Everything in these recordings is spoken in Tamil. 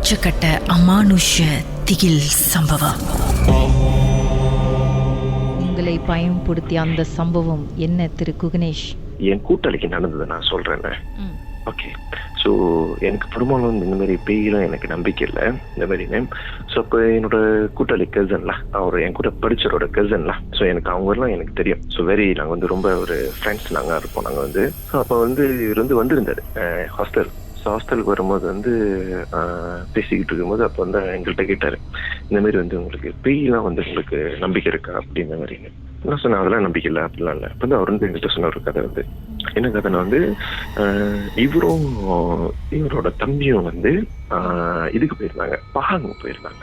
உச்சக்கட்ட அமானுஷ திகில் சம்பவம். உங்களை பயன்படுத்திய அந்த சம்பவம் என்ன திரு குகணேஷ்? என் கூட்டாளிக்கு நடந்தது நான் சொல்றேன். ஓகே, ஸோ எனக்கு பெரும்பாலும் இந்த மாதிரி பேயெல்லாம் எனக்கு நம்பிக்கை இல்லை இந்த மாதிரின்னு. ஸோ அப்போ என்னோட கூட்டாளி கசன்லாம், அவர் என் கூட படிச்சவரோட கசன்லாம், ஸோ எனக்கு அவங்கெல்லாம் எனக்கு தெரியும். ஸோ நாங்கள் வந்து ரொம்ப ஒரு ஃப்ரெண்ட்ஸ் நாங்கள் இருப்போம். நாங்கள் வந்து ஸோ அப்போ வந்து இவர் வந்து வந்திருந்தார் ஹாஸ்டல். ஸோ ஹாஸ்டலுக்கு வரும்போது வந்து பேசிக்கிட்டு இருக்கும்போது அப்போ வந்து எங்கள்கிட்ட கேட்டார், இந்த மாதிரி வந்து உங்களுக்கு பேயெல்லாம் வந்து உங்களுக்கு நம்பிக்கை இருக்கா அப்படின்ற மாதிரின்னு. நான் சொன்னேன் அதெல்லாம் நம்பிக்கை இல்லை அப்படிலாம் இல்லை. அப்போ வந்து அவர் வந்து எங்கள்கிட்ட சொன்ன ஒரு கதை வந்து என்ன கதைன்னா வந்து இவரும் இவரோட தம்பியும் வந்து இதுக்கு போயிருந்தாங்க, பஹாங் போயிருந்தாங்க,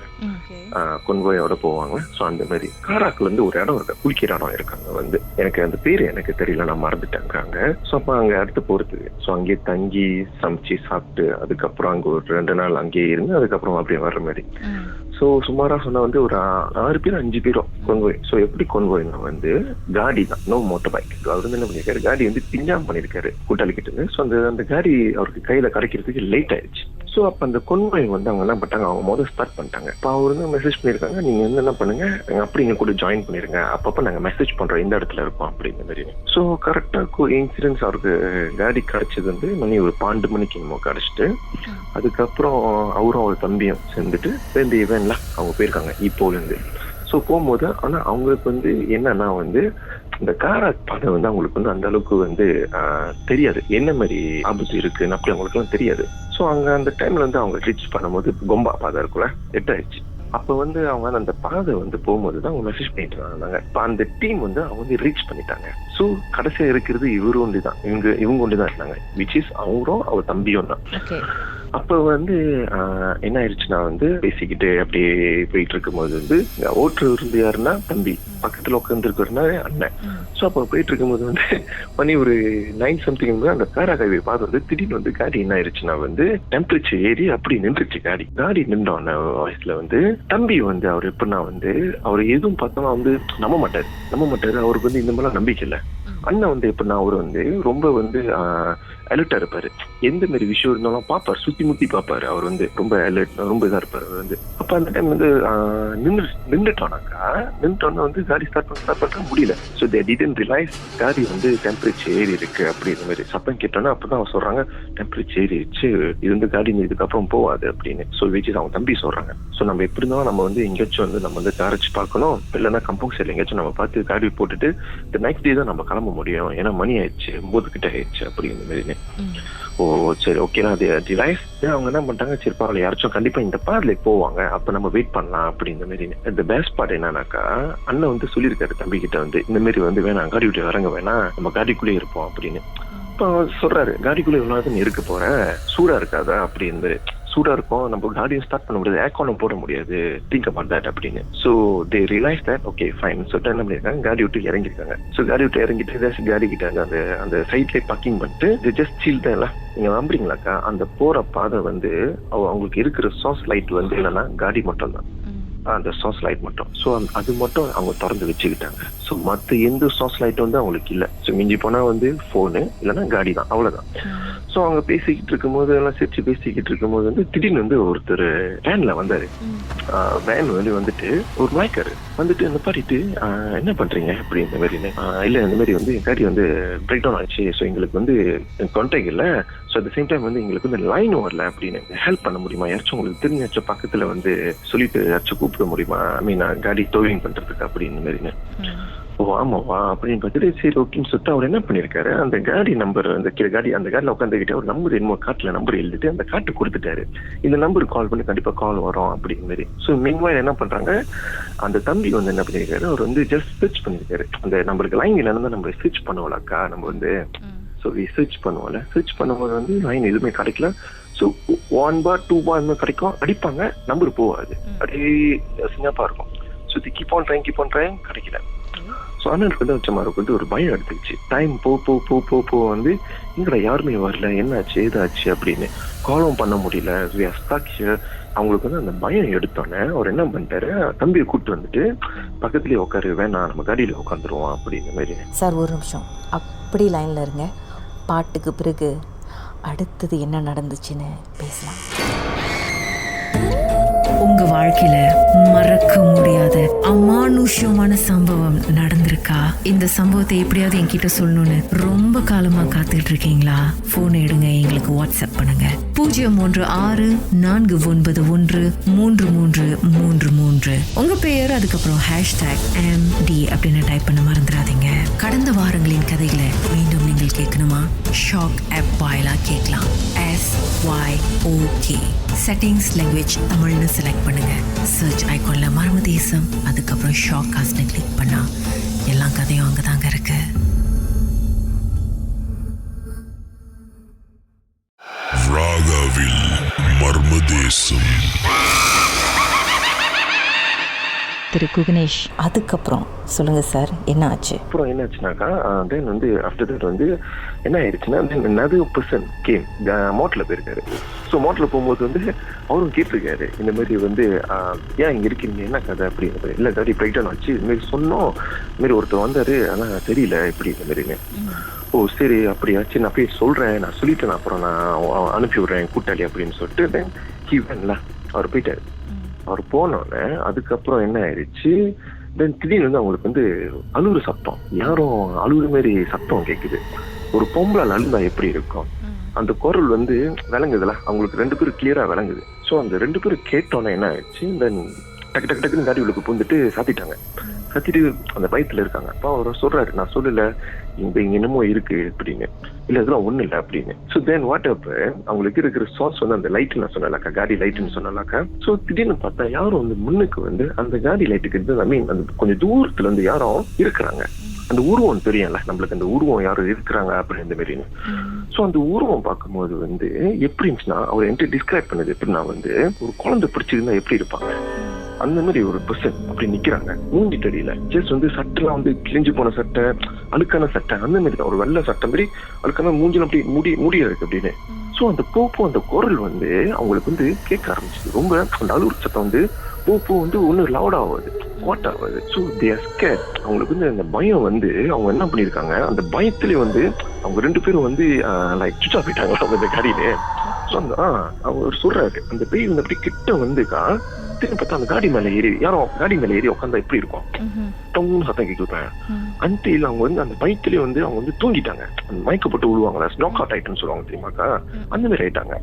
கொன்வோயோட போவாங்க. ஸோ அந்த மாதிரி காராக்குல இருந்து ஒரு இடம் இருக்கு, குளிக்கிற இடம் இருக்காங்க வந்து, எனக்கு அந்த பேர் எனக்கு தெரியல, நான் மறந்துட்டேங்காங்க. ஸோ அப்போ அங்கே அடுத்து போறதுக்கு ஸோ அங்கேயே தங்கி சமைச்சு சாப்பிட்டு அதுக்கப்புறம் அங்கே ஒரு 2 நாள் அங்கேயே இருந்து அதுக்கப்புறம் அப்படியே வர்ற மாதிரி. ஸோ சுமாரா சொன்னா வந்து ஒரு 6 பேர் 5 பேரும் கொன்வோய். ஸோ எப்படி கொன்வோய்னா வந்து காடி தான், நோ மோட்டர் பைக். அவர் வந்து என்ன பண்ணிருக்காரு, காடி வந்து பிஞ்சாம் பண்ணிருக்காரு கூட்டாளி கிட்ட இருந்து. ஸோ அந்த காடி அவருக்கு கையில கிடைக்கிறதுக்கு லேட் ஆயிடுச்சு. ஸோ அப்போ அந்த கொன்வோய் வந்து அவங்க என்ன பண்ணிட்டாங்க, அவங்க முதல் ஸ்டார்ட் பண்ணிட்டாங்க. இப்போ அவர் வந்து மெசேஜ் பண்ணியிருக்காங்க, நீங்க வந்து என்ன பண்ணுங்க அப்படி எங்க கூட ஜாயின் பண்ணிருங்க, அப்பப்போ நாங்கள் மெசேஜ் பண்றோம் இந்த இடத்துல இருக்கோம் அப்படிங்கிற மாதிரி. ஸோ கரெக்டாக இன்சிடென்ட்ஸ் அவருக்கு காடி கிடைச்சது வந்து மணி ஒரு 12 மணிக்கு என்னமோ கிடைச்சிட்டு, அதுக்கப்புறம் அவரும் அவர் தம்பியும் சேர்ந்துட்டு இந்த இவன்லாம் அவங்க போயிருக்காங்க இப்போல இருந்து. ஸோ போகும்போது ஆனா அவங்களுக்கு வந்து என்னன்னா வந்து இந்த காராக் பாதை வந்து அவங்களுக்கு வந்து அந்த அளவுக்கு வந்து தெரியாது, என்ன மாதிரி ஆபத்து இருக்குன்னு அப்படி அவங்களுக்கு எல்லாம் தெரியாது. ஸோ அங்க அந்த டைம்ல வந்து அவங்க ரீச் பண்ணும்போது கொம்பா பாதை இருக்குல்ல, 8 ஆயிடுச்சு. அப்ப வந்து அவங்க அந்த பாதை வந்து போகும்போதுதான் அவங்க மெசேஜ் பண்ணிட்டு இருந்தாங்க. இப்ப அந்த டீம் வந்து அவங்க வந்து ரீச் பண்ணிட்டாங்க. ஸோ கடைசியா இருக்கிறது இவரு ஒண்டி தான், இவங்க ஒண்டி தான் இருந்தாங்க, விச் இஸ் அவரும் அவர் தம்பியும் தான். அப்ப வந்து என்ன ஆயிடுச்சுன்னா வந்து பேசிக்கிட்டு அப்படியே போயிட்டு இருக்கும்போது வந்து ஓட்டுறவர் இருந்து யாருன்னா தம்பி, பக்கத்துல உட்கார்ந்து இருக்கிறனா அண்ணன். ஸோ அப்ப போயிட்டு இருக்கும்போது வந்து மணி ஒரு 9 சம்திங் அந்த காராக் ஹைவே பார்த்து வந்து திடீர்னு வந்து காடி என்ன ஆயிடுச்சுன்னா வந்து டெம்பரேச்சர் ஏறி அப்படி நின்றுச்சு. காடி நின்றோன்ன வயசுல வந்து தம்பி வந்து அவர் எப்படின்னா வந்து அவர் எதுவும் பார்த்தோம்னா வந்து நம்ப மாட்டாரு. அவருக்கு வந்து இந்த மாதிரிலாம் நம்பிக்கை இல்லை. அண்ணன் வந்து எப்படின்னா அவரு வந்து ரொம்ப வந்து அலர்ட்டா இருப்பாரு, எந்த மாதிரி விஷயம் இருந்தாலும் பாப்பாரு, சுத்தி முத்தி பாப்பாரு. அவர் வந்து ரொம்ப அலர்ட், ரொம்ப இதா இருப்பாரு அவர் வந்து. அப்ப அந்த டைம் வந்து நின்றுட்டோன்னா வந்து காடி ஸ்டார்ட் பண்ண முடியல. ஸோ தே டிடன்ட் ரியலைஸ் காடி வந்து டெம்பரேச்சர் ஏறி இருக்கு அப்படிங்கிற மாதிரி சத்தம் கேட்டோன்னா அப்பதான் அவங்க சொல்றாங்க டெம்பரேச்சர் ஏறிடுச்சு, இது வந்து காடி இதுக்கப்புறம் போவாது அப்படின்னு. ஸோ விச் அவங்க தம்பி சொல்றாங்க. ஸோ நம்ம எப்படி இருந்தாலும் நம்ம வந்து எங்கேயாச்சும் வந்து நம்ம வந்து காரச்சு பார்க்கணும், இல்லைன்னா கம்பவுண்ட் சைட்ல எங்கேயாச்சும் நம்ம பார்த்து காடி போட்டுட்டு இந்த நெக்ஸ்ட் டே தான் நம்ம கிளம்ப முடியும், ஏன்னா மணி ஆயிடுச்சு 9 கிட்ட ஆயிடுச்சு அப்படிங்கிற மாதிரி. ஓ சரி ஓகே, அது ரிலைஸ் அவங்க என்ன பண்ணிட்டாங்க, சரி பரவாயில்ல யாராச்சும் கண்டிப்பா இந்த பாதையில போவாங்க, அப்ப நம்ம வெயிட் பண்ணலாம் அப்படிங்கிற மாதிரி. இந்த பெஸ்ட் பார்ட் என்னன்னாக்கா அண்ணன் வந்து சொல்லியிருக்காரு தம்பி கிட்ட வந்து இந்த மாதிரி வந்து வேணாம் காடி விட்டு இறங்க வேணாம், நம்ம காடிக்குள்ளே இருப்போம் அப்படின்னு. இப்போ சொல்றாரு, காடிக்குள்ளே எவ்வளவு நீ இருக்க போற, சூடா இருக்காதா அப்படின்னு. சூடா இருக்கும், நம்ம காடியும் ஸ்டார்ட் பண்ண முடியாது, ஏர்கானும் போட முடியாது, திங்க் அபவுட் தட் அப்படின்னு. So they realise that okay fine சொல்லிட்டு என்ன பண்ணிருக்காங்க, காடி விட்டு இறங்கிருக்காங்க. ஸோ காடி விட்டு இறங்கிட்டு காடி கிட்ட அந்த சைட்லேயே பார்க்கிங் பண்ணிட்டு ஜஸ்ட் சீல் தான். நீங்க நம்புறீங்களாக்கா, அந்த போற பாதை வந்து அவங்களுக்கு இருக்கிற சாஸ் லைட் வந்து என்னன்னா காடி மட்டும் தான், அந்த சாஸ் லைட் மட்டும். ஸோ அது மட்டும் அவங்க திறந்து வச்சுக்கிட்டாங்க. ஸோ மற்ற எந்த சாஸ் லைட்டும் வந்து அவங்களுக்கு இல்லை. ஸோ மிஞ்சி போனா வந்து போனு இல்லைன்னா காடி தான், அவ்வளவுதான். ஸோ அவங்க பேசிக்கிட்டு இருக்கும்போது எல்லாம் சிரிச்சு பேசிக்கிட்டு இருக்கும்போது வந்து திடீர்னு வந்து ஒருத்தர் வேன்ல வந்தாரு. வேன் வந்து வந்துட்டு ஒரு மயக்காரு வந்துட்டு இந்த பாடிட்டு என்ன பண்றீங்க அப்படி இந்த மாதிரி. இல்ல இந்த மாதிரி வந்து காடி வந்து பிரேக் டவுன் ஆச்சு, ஸோ எங்களுக்கு வந்து கான்டாக்ட் இல்லை, ஸோ அட் சேம் டைம் வந்து எங்களுக்கு வந்து லைன் வரல அப்படின்னு, ஹெல்ப் பண்ண முடியுமா, யாராச்சும் உங்களுக்கு தெரிஞ்சாச்சும் பக்கத்துல வந்து சொல்லிட்டு யாராச்சும் கூப்பிட முடியுமா, ஐ மீன் காடி டோவிங் பண்றதுக்கு அப்படின்னு மாதிரி. ஓ ஆமாவா அப்படின்னு பார்த்துட்டு சரி ஓகேன்னு சொல்லிட்டு அவர் என்ன பண்ணிருக்காரு, அந்த காடி நம்பர் அந்த காடியில உட்காந்துக்கிட்டே ஒரு நம்பர் என்னமோ காட்டுல நம்பர் எழுதிட்டு அந்த காட்டு கொடுத்துட்டாரு, இந்த நம்பருக்கு கால் பண்ணி கண்டிப்பா கால் வரும் அப்படிங்கிற மாதிரி. ஸோ மீன்வாயில் என்ன பண்றாங்க, அந்த தம்பி வந்து என்ன பண்ணிருக்காரு, அவர் வந்து ஜஸ்ட் சர்ச் பண்ணிருக்காரு, அந்த நம்மளுக்கு லைன் என்னன்னா நம்ம சர்ச் பண்ணுவோம்லக்கா நம்ம வந்து. ஸோ சர்ச் பண்ணுவோம்ல, சர்ச் பண்ணும்போது வந்து லைன் எதுவுமே கிடைக்கல. ஸோ 1 பார் 2 பார் கிடைக்கும், அடிப்பாங்க, நம்பர் போவாது, அப்படியே சிங்கப்பா இருக்கும். ஸோ கீப் ஆன் ட்ரைங் கிடைக்கல. ஸோ அண்ணனுக்கு வந்து வச்சமாருக்கு வந்து ஒரு பயம் எடுத்துக்கிச்சு. டைம் போ வந்து இங்கட யாருமே வரல, என்னாச்சு ஏதாச்சு அப்படின்னு காலும் பண்ண முடியல. அவங்களுக்கு வந்து அந்த பயம் எடுத்தோன்னே அவர் என்ன பண்ணிட்டாரு, தம்பியை கூப்பிட்டு வந்துட்டு பக்கத்துலயே உட்காரு, வேணாம் நம்ம காடியில உட்காந்துருவோம் அப்படிங்கிற மாதிரி. சார் ஒரு நிமிஷம் அப்படி லைன்ல இருங்க, பாட்டுக்கு பிறகு அடுத்தது என்ன நடந்துச்சுன்னு பேசலாம். உங்க வாழ்க்கையில மறக்க முடியாத அமானுஷ்யமான சம்பவம் நடந்திருக்கா? இந்த சம்பவத்தை எப்படியாவது என்கிட்ட சொல்லணும்னு ரொம்ப காலமா காத்துட்டு இருக்கீங்களா? போன் எடுங்க, எங்களுக்கு வாட்ஸ்அப் பண்ணுங்க. 0364913333. உங்க பெயர், அதுக்கப்புறம் #MD அப்படின்னு டைப் பண்ண மறந்துடாதீங்க. கடந்த வாரங்களின் கதைகளை மீண்டும் நீங்கள் கேட்கணுமா? ஷாக் ஆப் வாயிலா கேட்கலாம். SYOK செட்டிங்ஸ் லாங்குவேஜ் தமிழ்னு செலக்ட் பண்ணுங்க. சர்ச் ஐகான்ல மர்ம தேசம், அதுக்கப்புறம் ஷாக் காஸ்ட்னு கிளிக் பண்ணா எல்லா கதையும் அங்கதாங்க இருக்கு. ராகாவில் மர்மதேசம். திரு குகனேஷ், அதுக்கப்புறம் சொல்லுங்கள் சார், என்ன ஆச்சு? அப்புறம் என்ன ஆச்சுனாக்கா, தென் வந்து ஆஃப்டர் தட் வந்து என்ன ஆயிடுச்சுன்னா, தென் another person came. மோட்டில் போயிருக்காரு. ஸோ மோட்டில் போகும்போது வந்து அவரும் கேட்டிருக்காரு, இந்த மாதிரி வந்து ஏன் இங்கே இருக்கீங்க, என்ன கதை அப்படிங்கிற மாதிரி. இல்லை தாடி பிரைட்டான் ஆச்சு, இதுமாரி சொன்னோம், இதுமாரி ஒருத்தர் வந்தார், ஆனால் தெரியல எப்படி இந்த மாதிரின்னு. ஓ சரி அப்படியாச்சு, நான் போய் சொல்கிறேன், நான் சொல்லிட்டேன், அப்புறம் நான் அனுப்பி விட்றேன் கூட்டாளி அப்படின்னு சொல்லிட்டு தென் ஹீவன்ல அவர் போயிட்டாரு. அவர் போனோடனே அதுக்கப்புறம் என்ன ஆயிடுச்சு, தென் திடீர்னு வந்து அவங்களுக்கு வந்து அழுகுற சத்தம், யாரும் அழுகுற மாதிரி சத்தம் கேட்குது. ஒரு பொம்பளால் அழுந்தா எப்படி இருக்கும், அந்த குரல் வந்து விளங்குதுல, அவங்களுக்கு 2 பேரும் கிளியரா விளங்குது. ஸோ அந்த 2 பேரும் கேட்டோன்னே என்ன ஆயிடுச்சு, தென் டக்கு டக்கு டக்குன்னு காடி உள்ளுக்கு பூந்துட்டு சாத்திட்டாங்க. கத்திட்டு அந்த பயத்துல இருக்காங்க. அப்போ அவர் சொல்றாரு, நான் சொல்லல இங்க என்னமோ இருக்கு அப்படின்னு. இல்ல இதெல்லாம் ஒண்ணு இல்லை அப்படின்னு. ஸோ தென் வாட் அப், அவங்களுக்கு இருக்கிற சோர்ஸ் வந்து அந்த லைட் நான் சொன்னாக்கா, காடி லைட்டுன்னு சொன்னாக்கா. ஸோ திடீர்னு பார்த்தா யாரும் வந்து முன்னுக்கு வந்து அந்த காடி லைட்டுக்கு ஐ மீன் அந்த கொஞ்சம் தூரத்துல இருந்து யாரும் இருக்கிறாங்க. அந்த உருவம் தெரியும்ல நம்மளுக்கு, அந்த உருவம் யாரும் இருக்கிறாங்க அப்படி இந்த மாதிரின்னு. ஸோ அந்த உருவம் பார்க்கும்போது வந்து எப்படி இருந்துச்சுன்னா, அவர் என்கிட்ட டிஸ்கிரைப் பண்ணது எப்படின்னா வந்து, ஒரு குழந்தை பிடிச்சிருந்தா எப்படி இருப்பாங்க அந்த மாதிரி ஒரு பர்சன் அப்படி நிக்கிறாங்க. மூஞ்சி தெரியல, ஜஸ்ட் வந்து சட்டெல்லாம் வந்து கிழிஞ்சு போன சட்டை, அழுக்கான சட்டை, அந்த மாதிரி தான். ஒரு வெள்ளை சட்டை மாதிரி அழுக்கான மூஞ்சில அப்படி முடியா இருக்கு அப்படின்னு. ஸோ அந்த போப்போ அந்த குரல் வந்து அவங்களுக்கு வந்து கேட்க ஆரம்பிச்சது. ரொம்ப அந்த அழுகுற சத்தம் வந்து போப்போ வந்து ஒன்னும் லவுட் ஆகாது, வாட் ஆகாது. So they are scared. அவங்களுக்கு வந்து அந்த பயம் வந்து அவங்க என்ன பண்ணிருக்காங்க, அந்த பயத்திலே வந்து அவங்க 2 பேரும் வந்து லைக் சுவிட்ச் ஆஃப் ஆயிட்டாங்க அவங்க இந்த காடியிலே. ஸோ அந்த அவர் சொல்றாரு, அந்த பேய் வந்து அப்படி கிட்ட வந்துக்கா, திரும்பி பார்த்தா அந்த காடி மேல ஏறி யாரும் காடி மேல ஏறி உட்காந்தா எப்படி இருக்கும், டொங்னு சத்தம் கேட்குறேன். அன்டில் அவங்க வந்து அந்த பயத்திலே வந்து அவங்க வந்து தூங்கிட்டாங்க. அந்த மயக்கப்பட்டு விழுவாங்களா, நாக் அவுட் ஆயிட்டுன்னு சொல்லுவாங்க தெரியுமாக்கா, அந்த மாதிரி ஆயிட்டாங்க.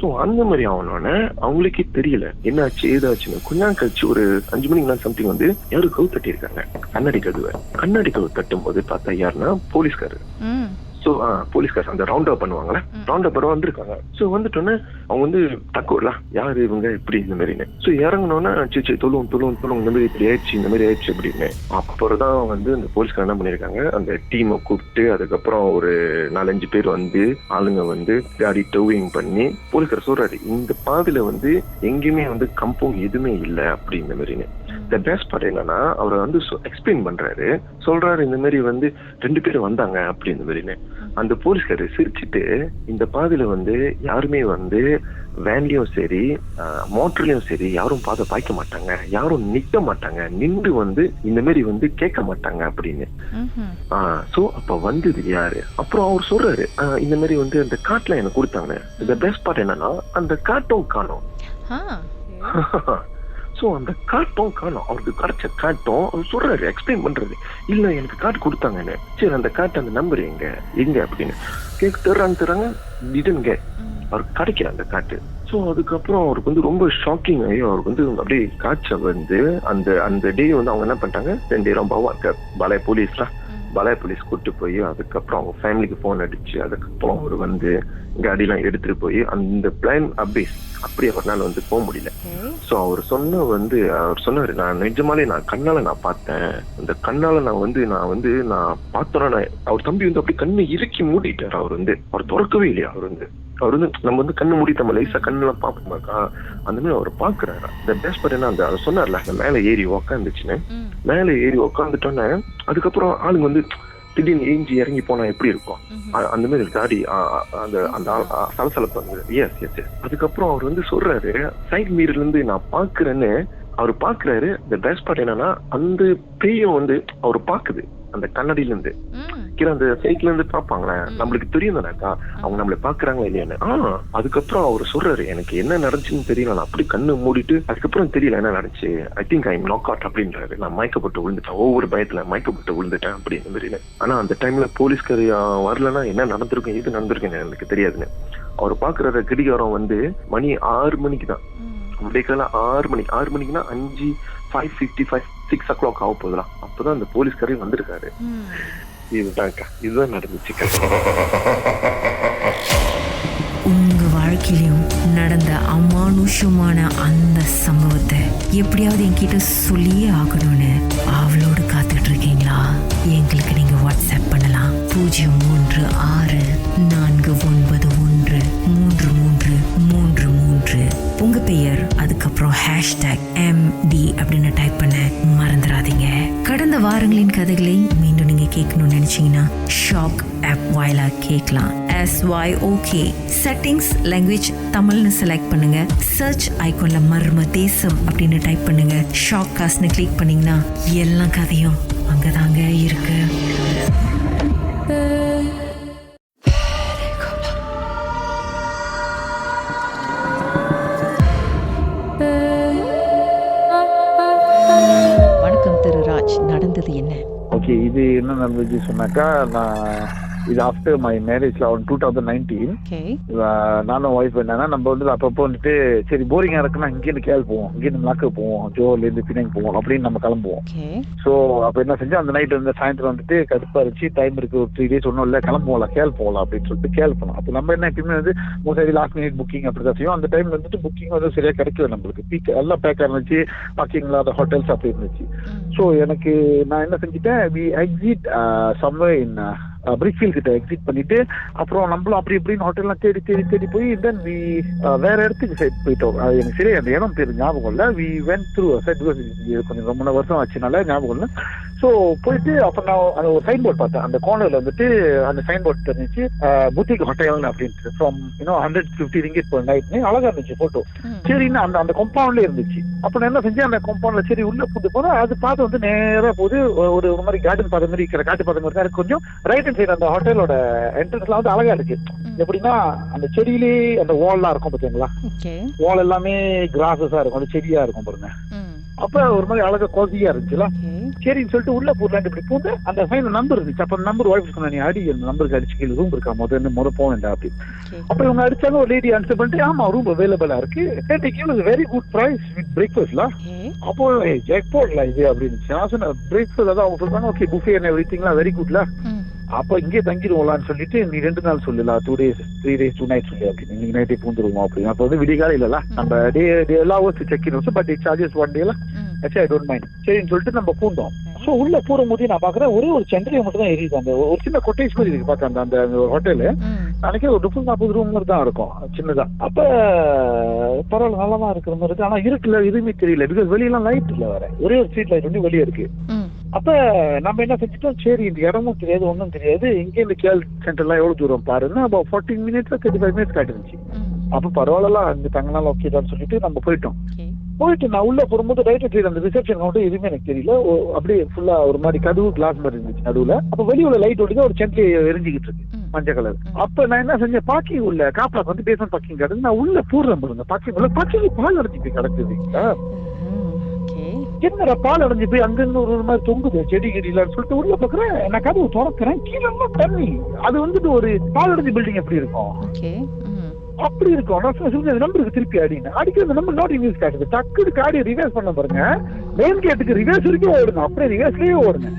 ஸோ அந்த மாதிரி ஆகணும்னு அவங்களுக்கே தெரியல என்னாச்சு ஏதாச்சுன்னு. கொஞ்ச நாள் கழிச்சு ஒரு 5 மணிக்கு சம்திங் வந்து யாரும் கவு தட்டி இருக்காங்க கண்ணாடி கதவு தட்டும் போது பார்த்தா யாருன்னா போலீஸ்காரர். ஸோ போலீஸ்கார் அந்த ரவுண்ட் அப் பண்ணுவாங்களே, ரவுண்ட் அப் வந்திருக்காங்க. ஸோ வந்துட்டோன்னே அவங்க வந்து தக்குவலாம் யாரு இவங்க இப்படி இந்த மாதிரின்னு. ஸோ இறங்கினோன்னா சரி தொழுவும் இந்த மாதிரி இப்படி ஆயிடுச்சு, இந்த மாதிரி ஆயிடுச்சு அப்படின்னு. அப்புறம் தான் வந்து அந்த போலீஸ்கார் என்ன பண்ணிருக்காங்க, அந்த டீமை கூப்பிட்டு அதுக்கப்புறம் ஒரு 4-5 பேர் வந்து ஆளுங்க வந்து காடி டோவிங் பண்ணி, போலீஸ்கார் சொல்றாரு இந்த பாதையில வந்து எங்கேயுமே வந்து கம்பவுண்ட் எதுவுமே இல்லை அப்படி இந்த மாதிரின்னு. த பெஸ்ட் பார்ட் என்னன்னா, அவர் வந்து எக்ஸ்பிளைன் பண்றாரு, சொல்றாரு இந்த மாதிரி வந்து 2 பேர் வந்தாங்க அப்படி இந்த மாதிரின்னு. அந்த போலீஸ்காரு சிரிச்சுட்டு, இந்த பாதையில வந்து யாருமே வந்து வேன்லயும் சரி மோட்டர்லயும் சரி யாரும் பாதை பாய்க்க மாட்டாங்க, யாரும் நிக்க மாட்டாங்க, நின்று வந்து இந்த மாதிரி வந்து கேட்க மாட்டாங்க அப்படின்னு. சோ அப்ப வந்தது யாரு? அப்புறம் அவர் சொல்றாரு, இந்த மாதிரி வந்து அந்த காட்டுல எனக்கு கொடுத்தாங்க. இந்த பெஸ்ட் பார்ட் என்னன்னா, அந்த காட்டும் காணோம். ஸோ அந்த காட்டும் காணும், அவருக்கு கிடைச்ச காட்டும் அவர் சொல்றாரு, எக்ஸ்பிளைன் பண்றது, இல்ல எனக்கு காட்டு கொடுத்தாங்கன்னு. சரி அந்த காட்டு அந்த நம்பர் எங்க அப்படின்னு தர்றாங்க. டிடன்ட் அவருக்கு கிடைக்கல அந்த காட்டு. ஸோ அதுக்கப்புறம் அவருக்கு வந்து ரொம்ப ஷாக்கிங் ஆகி அவருக்கு வந்து அப்படியே காய்ச்சல் வந்து அந்த டே வந்து அவங்க என்ன பண்ணிட்டாங்க, 2 ரொம்ப பலாய் போலீஸ் கூட்டு போய் அதுக்கப்புறம் அவங்க ஃபேமிலிக்கு போன் அடிச்சு அதுக்கப்புறம் அவர் வந்து காடிலாம் எடுத்துட்டு போய் அந்த பிளான் அப்படி அவரால் வந்து போக முடியல. ஸோ அவர் சொன்னாரு, நான் நிஜமாலே நான் கண்ணால நான் பார்த்தேன், அந்த கண்ணால நான் பார்த்தோன்னா அவர் தம்பி வந்து அப்படி கண்ணு இறுக்கி மூடிட்டார். அவர் திறக்கவே இல்லையா, அவர் வந்து நம்ம வந்து கண்ணு மூடிட்ட லைசா கண்ணெல்லாம் பார்ப்போமாக்கா, அந்த மாதிரி அவர் பாக்குறாரு. இந்த பெஸ்ட் பார்ட் என்ன, அந்த சொன்னார்ல அந்த மேல ஏறி உக்காந்துச்சுன்னு, மேல ஏறி உக்காந்துட்டோன்னே அதுக்கப்புறம் ஆளுங்க வந்து திடீர்னு ஏஞ்சி இறங்கி போனா எப்படி இருக்கும், அந்த மாதிரி காடி அந்த சலசலப்பு வந்து எஸ். அதுக்கப்புறம் அவர் வந்து சொல்றாரு, சைட் மீரர்ல இருந்து நான் பாக்குறேன்னு அவர் பாக்குறாரு. இந்த பெஸ்ட் பார்ட் என்னன்னா, அந்த பேயும் வந்து அவர் பாக்குது அந்த கண்ணாடியில இருந்து. நிக்கிற அந்த சைட்ல இருந்து பாப்பாங்களே, நம்மளுக்கு தெரியும் தானேக்கா அவங்க நம்மள பாக்குறாங்களா இல்லையான்னு. அதுக்கப்புறம் அவர் சொல்றாரு, எனக்கு என்ன நடந்துச்சுன்னு தெரியல, நான் அப்படி கண்ணு மூடிட்டு அதுக்கப்புறம் தெரியல என்ன நடந்துச்சு, I think I am knock out அப்படின்றாரு. நான் மயக்கப்பட்டு விழுந்துட்டேன், ஒவ்வொரு பயத்துல மயக்கப்பட்டு விழுந்துட்டேன் அப்படின்னு தெரியல. ஆனா அந்த டைம்ல போலீஸ்காரி வரலன்னா என்ன நடந்திருக்கும், இது நடந்திருக்குன்னு எனக்கு தெரியாதுன்னு. அவர் பாக்குற கடிகாரம் வந்து மணி 6 மணிக்கு தான், அப்படியே கால 6 மணிக்குன்னா 5:55 6 o'clock ஆக போதுலாம். அப்பதான் அந்த போலீஸ்காரே வந்திருக்காரு. இதுதான் நடந்துச்சு. உங்க வாழ்க்கையிலும் நடந்த அமானுஷமான அந்த சம்பவத்தை எப்படியாவது என்கிட்ட சொல்லியே ஆகணும்னு அவளோடு காத்துட்டு இருக்கீங்களா? எங்களுக்கு நீங்க வாட்ஸ்அப் பண்ணலாம் 036913333. உங்க பெயர் அதுக்கப்புறம் #MD அப்படின்னு டைப் பண்ண மறந்துடாதீங்க. கடந்த வாரங்களின் கதைகளை மீண்டும் நீங்க கேட்கணும்னு நினைச்சீங்கன்னா ஷாக் ஆப் வாயிலா கேட்கலாம். SYOK செட்டிங்ஸ் லாங்குவேஜ் தமிழ்னு செலக்ட் பண்ணுங்க. சர்ச் ஐகான்ல மர்ம தேசம் அப்படின்னு டைப் பண்ணுங்க. ஷாக் காஸ்ட்னு கிளிக் பண்ணீங்கன்னா எல்லா கதையும் அங்கதாங்க இருக்கு. வணக்கம் திரு ராஜ், நடந்தது என்ன? ஓகே, இது என்ன நடந்துச்சு சொன்னாக்கா, நான் இது ஆஃப்டர் மை மேரேஜ்ல 2019. நானும் ஒய்ஃப் என்னன்னா, நம்ம வந்து அப்பப்போ வந்துட்டு சரி போரிங்கா இருக்குன்னா இங்கேருந்து கேள் போவோம், இங்கேருந்து மலாக்கு போவோம், ஜோர்லேருந்து பின்னாடி போவோம் அப்படின்னு நம்ம கிளம்புவோம். ஸோ அப்போ என்ன செஞ்சோம், அந்த நைட் வந்து சாயந்தரம் வந்துட்டு கடுப்பா இருந்துச்சு, டைம் இருக்கு, ஒரு 3 days ஒன்றும் இல்லை, கிளம்புவோம்ல கேள் போகலாம் அப்படின்னு சொல்லிட்டு கேள் போனோம். அப்போ நம்ம என்ன எப்பயுமே வந்து மோஸ்ட்லி லாஸ்ட் மினிட் புக்கிங் அப்படி தான் செய்யும். அந்த டைம்ல வந்துட்டு புக்கிங் வந்து சரியா கிடைக்கல நம்மளுக்கு, பீக் எல்லாம் பேக்காக இருந்துச்சு, பார்க்கிங்ல அந்த ஹோட்டல்ஸ் அப்படி இருந்துச்சு. ஸோ எனக்கு நான் என்ன செஞ்சுட்டேன், வி எக்ஸிட் சம்வேர் இன் பிரிக்ஃபீல்ட் கிட்ட எக்ஸிட் பண்ணிட்டு அப்புறம் நம்மளும் அப்படி இப்படின்னு ஹோட்டல்லாம் தேடி போய் தென் வி வேற இடத்துக்கு சைட் போயிட்டோம். எனக்கு சரி அந்த இடம் பேர் ஞாபகம் இல்லை. We went through side, because கொஞ்சம் ரொம்ப வருஷம் ஆச்சுனால ஞாபகம் இல்லை. ஸோ போயிட்டு அப்போ நான் அந்த ஒரு சைன் போர்ட் பார்த்தேன். அந்த கார்னர்ல வந்துட்டு அந்த சைன் போர்ட் தெரிஞ்சிச்சு, புத்திக் ஹோட்டல் அப்படின்ட்டு, ஃப்ரம் 150 ringgit per night. அழகா இருந்துச்சு போட்டோ. சரின்னு அந்த காம்பவுண்ட்ல இருந்துச்சு. அப்ப நான் என்ன செஞ்சேன், அந்த காம்பவுண்ட்ல சரி உள்ள கூட்டு போனா அது பார்த்து வந்து நேரா போது ஒரு மாதிரி கார்டன் பார்த்த மாதிரி இருக்கிற, காட்டு பார்த்த மாதிரி தான் இருக்கு. கொஞ்சம் ரைட் ஹேண்ட் சைடு அந்த ஹோட்டலோட என்ட்ரன்ஸ்லாம் வந்து அழகா இருக்கு. எப்படின்னா அந்த செடியிலே அந்த வால்லாம் இருக்கும் பாத்தீங்களா, வால் எல்லாமே கிராஸஸா இருக்கும், அந்த செடியா இருக்கும் பாருங்க. அப்ப ஒரு மாதிரி அழகா கோசியா இருந்துச்சுல. சரின்னு சொல்லிட்டு உள்ள போடலான்னு இப்படி போட்டு அந்த சைன் நம்பர் இருந்துச்சு. அப்ப நம்பர் ஒய்ஃப் சொன்னா, நீ அடி அந்த நம்பருக்கு அடிச்சு கீழே ரூம் இருக்கா முத போக வேண்டாம் அப்படின்னு. அப்ப இவங்க அடிச்சாங்க, ஒரு லேடி ஆன்சர் பண்ணிட்டு ஆமா ரூம் அவைலபிளா இருக்கு, வெரி குட் பிரைஸ் வித் பிரேக்ஃபாஸ்ட்ல. அப்போ ஜாக்பாட்ல இது அப்படின்னு நான் சொன்னேன், பிரேக்ஃபாஸ்ட் அதான் அவங்க சொல்றாங்க, ஓகே புஃபே அண்ட் எவ்ரிதிங்லாம் வெரி குட்ல. அப்ப இங்கே தங்கிடுவோம்லான்னு சொல்லிட்டு, நீ 2 நாள் சொல்லலாம், 2 days 3 days 2 nights சொல்லு அப்படின்னு, இன்னைக்கு நைட்டே பூந்துருவோம் அப்படின்னு. அப்போ வந்து விடிகாலம் இல்லல, நம்ம டே எல்லாம் check in but it charges 1 day I don't mind. சரின்னு சொல்லிட்டு நம்ம பூந்தோம். ஸோ உள்ள போற போது நான் பாக்குறேன் ஒரே ஒரு சென்ட்ரியை மட்டும் தான் எரியுது. அந்த ஒரு சின்ன கொட்டேஜ் மாதிரி இருக்கு பார்த்தா அந்த ஹோட்டலு. அன்னைக்கு ஒரு 30-40 ரூம் மாதிரி தான் இருக்கும் சின்னதா. அப்ப பரவாயில்ல நல்லா தான் இருக்கிற மாதிரி இருக்கு. ஆனா இருட்டுல எதுவுமே தெரியல, பிகாஸ் வெளியெல்லாம் லைட் இல்ல, வேற ஒரே ஒரு ஸ்ட்ரீட் லைட் வந்து வெளியே இருக்கு. அப்ப நம்ம என்ன செஞ்சுட்டோம், சரி இந்த இடமும் தெரியாது ஒன்றும் தெரியாது, இங்கே இந்த கேள் சென்டர்லாம் எவ்வளவு தூரம் பாருன்னா 14 minutes 35 minutes காட்டுருந்துச்சு. அப்ப பரவாயில்ல அங்க தங்கினாலும் ஓகே தான் சொல்லிட்டு நம்ம போயிட்டோம். போயிட்டு நான் உள்ள போகும்போது ரைட் சைடு அந்த ரிசப்ஷன் கவுண்டர் எதுவுமே எனக்கு தெரியல, அப்படியே ஃபுல்லா ஒரு மாதிரி கதவு கிளாஸ் மாதிரி இருந்துச்சு நடுவுல. அப்ப வெளியே உள்ள லைட் ஓடிதான் ஒரு சென்ட்ரி எரிஞ்சுக்கிட்டு இருக்கு மஞ்சள் கலர். அப்ப நான் என்ன செஞ்சேன், பார்க்கிங் உள்ள காப்ளாக் வந்து பேசணும் பார்க்கிங் கிடக்கு, நான் உள்ள போடுறேன் பாருங்க, பார்க்கிங் உள்ள பார்க்கிங் பால் அடைஞ்சு போய் கிடக்குதுங்களா. என்னடா பால் அடைஞ்சு போய் அங்கிருந்து ஒரு மாதிரி தொங்குது செடி கடியிலான்னு சொல்லிட்டு உள்ள பாக்குறேன். நான் கதவு திறக்கிறேன், கீழே தண்ணி. அது வந்துட்டு ஒரு பால் அடைஞ்ச பில்டிங் எப்படி இருக்கும் அப்படி இருக்கும். நான் சொல்லுங்க நம்பருக்கு திருப்பி அடிக்கிற அந்த நம்பர் நாட் இன்வெஸ்ட் காட்டுது. டக்குனு காடியை ரிவர்ஸ் பண்ண பாருங்க, மெயின் கேட்டுக்கு ரிவர்ஸ் வரைக்கும் ஓடுங்க, அப்படியே ரிவர்ஸ்லயே ஓடுங்க.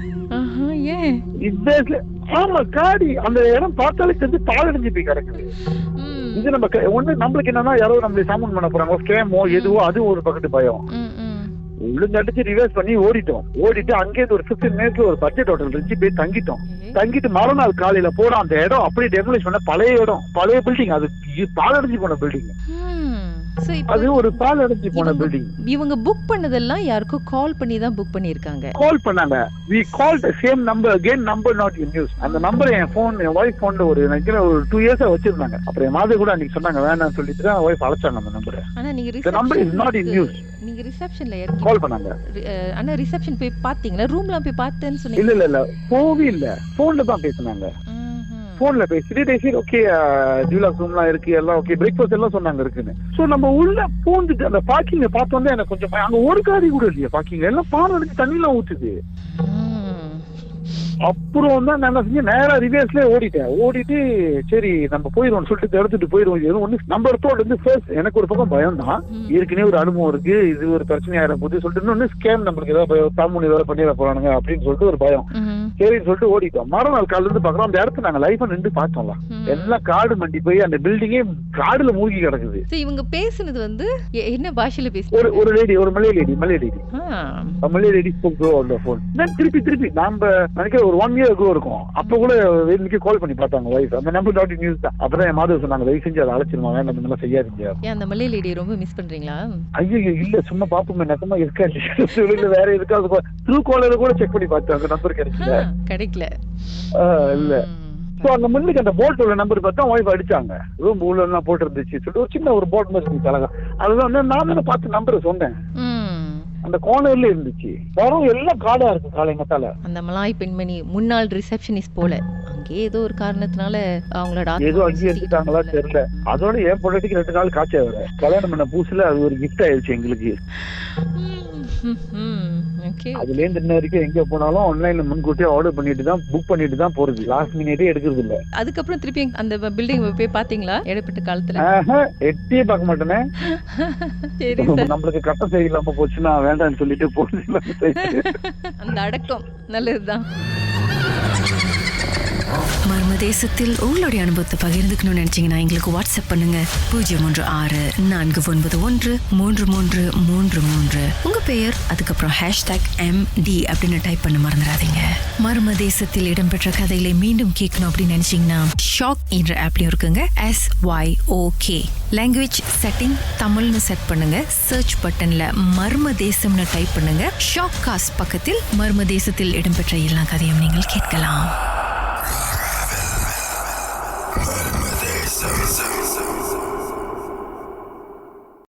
ஆமா காடி அந்த இடம் பார்த்தாலே தெரிஞ்சு பால் அடைஞ்சு போய் கிடக்குது. இது நம்ம ஒண்ணு நம்மளுக்கு என்னன்னா யாரோ நம்மளை சாமன் பண்ண போறாங்க, ஸ்கேமோ எதுவோ, அது ஒரு பக்கத்து பயம். உள்ளுங்க அடிச்சு ரிவர்ஸ் பண்ணி ஓடிட்டு அங்கேயிருந்து ஒரு 15 minutes ஒரு பட்ஜெட் ஹோட்டல் இருந்துச்சு, போய் தங்கிட்டு மறுநாள் காலையில போறோம். அந்த இடம் அப்படியே டெமோலிஷ் பண்ண பழைய இடம், பழைய பில்டிங், அது பாலடைஞ்சு போன பில்டிங். So, இப்போ அது ஒரு பால் அடைஞ்சு போன பில்டிங். இவங்க புக் பண்ணதெல்லாம் யாருக்கும் கால் பண்ணி தான் புக் பண்ணிருக்காங்க. கால் பண்ணாங்க. we called the same number again, number not in use. அந்த நம்பர் என் வைஃப் போன்ல ஒரு 2 இயர்ஸா வச்சிருந்தாங்க. அப்புறம் என் மாதிரி கூட அன்னைக்கு சொன்னாங்க வேணாம்னு சொல்லிட்டு தான் வைஃப் அழைச்சாங்க அந்த நம்பரை. ஆனா நீங்க the number is not in use. நீங்க ரிசப்ஷன்ல இறங்கி கால் பண்ணாங்க. ஆனா ரிசப்ஷன் போய் பாத்தீங்களா? ரூம்ல போய் பார்த்தேன்னு சொன்னீங்க. இல்ல போவே இல்ல, போன்ல தான் பேசினாங்க. போன்ல பேசிட்டு ஓகே ஜூலாக் ரூம்லாம் இருக்கு, எல்லாம் ஓகே, பிரேக்ஃபாஸ்ட் எல்லாம் சொன்னாங்க இருக்குன்னு. சோ நம்ம உள்ள பூந்துட்டு அந்த பார்க்கிங்க பார்த்தோன்னே எனக்கு கொஞ்சம் அங்க ஒரு காரி கூட இல்லையா பார்க்கிங், எல்லாம் பானை எடுத்து தண்ணிலாம் ஊத்துது. அப்புறம் தான் நான் செஞ்சேன், நேரா ரிவர்ஸ்ல ஓடிட்டு சரி நம்ம போயிடுவோம் சொல்லிட்டு எடுத்துட்டு போயிடுவோம். ஒண்ணு நம்ம இடத்தோட இருந்து ஃபர்ஸ்ட் எனக்கு ஒரு பக்கம் பயம் தான், ஏற்கனவே ஒரு அனுபவம் இருக்கு, இது ஒரு பிரச்சனை ஆயிரம் போது சொல்லிட்டு இன்னொன்னு ஸ்கேம் நம்மளுக்கு ஏதாவது தமிழ் ஏதாவது பண்ணிட போறானுங்க அப்படின்னு சொல்லிட்டு ஒரு பயம். சரின்னு சொல்லிட்டு ஓடிட்டோம். மறுநாள் காலையில இருந்து பாக்குறோம் அந்த இடத்துல நாங்க லைஃபா நின்று பார்த்தோம்ல, எல்லாம் காடு மண்டி போய் அந்த பில்டிங்கே காடுல மூழ்கி கிடக்குது. இவங்க பேசுனது வந்து என்ன பாஷையில பேசுறாங்க? ஒரு லேடி, ஒரு மலை லேடி போன் திருப்பி நாம நினைக்கிற ஒரு 1 year ago இருக்கும். அப்ப கூட வேணுக்கே கால் பண்ணி பார்த்தாங்க வைஃப். அந்த நம்பர் டாட் நியூஸ் தான். அப்பதான் என் மாதிரி சொன்னாங்க தயவு செஞ்சு அதை அழைச்சிருமா, வேண்டாம் இந்த மாதிரி செய்யாதீங்க. அந்த மலை லேடி ரொம்ப மிஸ் பண்றீங்களா? ஐயோ இல்ல, சும்மா பாப்போமே நக்கமா இருக்கா வேற எதுக்காக த்ரூ காலர் கூட செக் பண்ணி பார்த்தேன், அந்த நம்பர் கிடைக்கல. இல்ல சோ அந்த முன்னுக்கு அந்த போட் உள்ள நம்பர் பார்த்தா வைஃப் அடிச்சாங்க. ரூம் உள்ள எல்லாம் போட்டு இருந்துச்சு சொல்லிட்டு ஒரு சின்ன ஒரு போட் மாதிரி தலகா. அதுதான் நான் தானே பார்த்து நம்பரை சொன்னேன். அந்த கோனர்ல இருந்துச்சு. வரும் எல்லாம் காடா இருக்கு காலைங்கத்தால. அந்த மலாய் பெண்மணி முன்னாள் ரிசப்ஷனிஸ்ட் போல அங்கே ஏதோ ஒரு காரணத்தினால அவங்களோட ஏதோ அங்கேயே எடுத்துட்டாங்களா தெரியல. அதோட என் பொண்டாட்டிக்கு 2 நாள் காய்ச்சல் வர கல்யாணம் பண்ண புதுசுல அது ஒரு கிஃப்ட் ஆயிடுச்சு எங்களுக்கு. அதுல இருந்து இன்ன வரைக்கும் எங்க போனாலும் ஆன்லைன்ல முன்கூட்டியே ஆர்டர் பண்ணிட்டு தான் புக் பண்ணிட்டு தான் போறது, லாஸ்ட் மினிட்டே எடுக்கிறது இல்ல. அதுக்கப்புறம் திருப்பி அந்த பில்டிங் போய் பாத்தீங்களா? இடைப்பட்ட காலத்துல எட்டியே பார்க்க மாட்டேனே. நம்மளுக்கு கட்ட செய்யலாம போச்சுன்னா வேண்டாம்னு சொல்லிட்டு போறது. அந்த அடக்கம் நல்லதுதான். மர்ம தேசத்தில் உங்களுடைய அனுபவத்தை பகிர்ந்துக்கணும்னு நினைச்சீங்கன்னா எங்களுக்கு வாட்ஸ்அப் பண்ணுங்க 016-491-3333. உங்க பெயர் அதுக்கப்புறம் #MD அப்படின்னு டைப் பண்ண மறந்துடாதீங்க. மர்ம தேசத்தில் இடம்பெற்ற கதைகளை மீண்டும் கேட்கணும் அப்படின்னு நினைச்சீங்கன்னா ஷாக் என்ற ஆப்லயும் இருக்குங்க. SYOK லாங்குவேஜ் செட்டிங் தமிழ்னு செட் பண்ணுங்க. சர்ச் பட்டன்ல மர்ம தேசம்னு டைப் பண்ணுங்க. ஷாக் காஸ்ட் பக்கத்தில் மர்ம தேசத்தில் இடம்பெற்ற எல்லா கதையும் நீங்கள் கேட்கலாம்.